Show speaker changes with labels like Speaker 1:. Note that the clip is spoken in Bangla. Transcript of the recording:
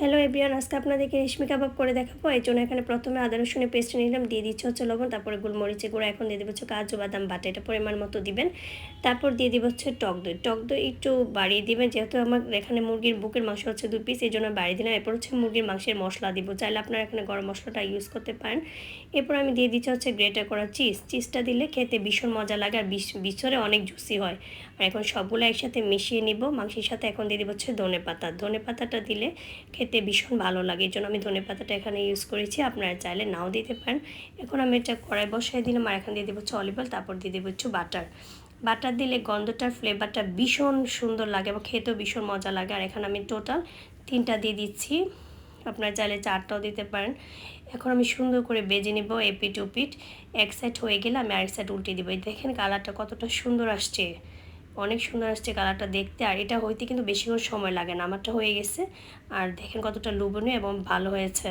Speaker 1: হ্যালো এভরিওয়ান, আজকে আপনাদেরকে রেশমি কাবাব করে দেখাবো। এই জন্য এখানে প্রথমে আদা রসুনের পেস্ট নিলাম, দিয়ে দিচ্ছি হচ্ছে লবণ, তারপরে গোলমরিচের গুঁড়ো, এখন দিয়ে দিব হচ্ছে কাজু বাদাম বাটা, এটা পরিমাণ মতো দিবেন। তারপর দিয়ে দিব হচ্ছে টক দই। টক দই একটু বাড়িয়ে দিবেন, যেহেতু আমার এখানে মুরগির বুকের মাংস হচ্ছে 2 পিস, এই জন্য বাড়িয়ে দিলাম। এরপর হচ্ছে মুরগির মাংসের মশলা দিব, চাইলে আপনারা এখানে গরম মশলাটা ইউজ করতে পারেন। এরপর আমি দিয়ে দিচ্ছি হচ্ছে গ্রেটার করা চিজটা দিলে খেতে ভীষণ মজা লাগে, আর ভিতরে অনেক জুসি হয়। আর এখন সবগুলো একসাথে মিশিয়ে নিব মাংসের সাথে। এখন দিয়ে দিব হচ্ছে ধনেপাতাটা দিলে খেতে ভীষণ ভালো লাগে, এই জন্য আমি ধনেপাতাটা এখানে ইউজ করেছি, আপনারা চাইলে নাও দিতে পারেন। এখন আমি এটা কড়াই বসাই দিলাম, আর এখন দিয়ে দেবো হচ্ছে অলিভ অয়েল, তারপর দিয়ে দেবো হচ্ছে বাটার দিলে গন্ধটার ফ্লেভারটা ভীষণ সুন্দর লাগে এবং খেতেও ভীষণ মজা লাগে। আর এখানে আমি টোটাল 3টা দিয়ে দিচ্ছি, আপনারা চাইলে 4টাও দিতে পারেন। এখন আমি সুন্দর করে বেজে নিব এপিট ওপিট। এক সাইড হয়ে গেলে আমি আরেক সাইড উল্টে দিব। দেখেন কালারটা কতটা সুন্দর আসছে, অনেক সুন্দর আসছে কালারটা দেখতে। আর এটা হইতে কিন্তু বেশিক্ষণ সময় লাগে না, আমারটা হয়ে গেছে। আর দেখেন কতটা লোভনীয় এবং ভালো হয়েছে।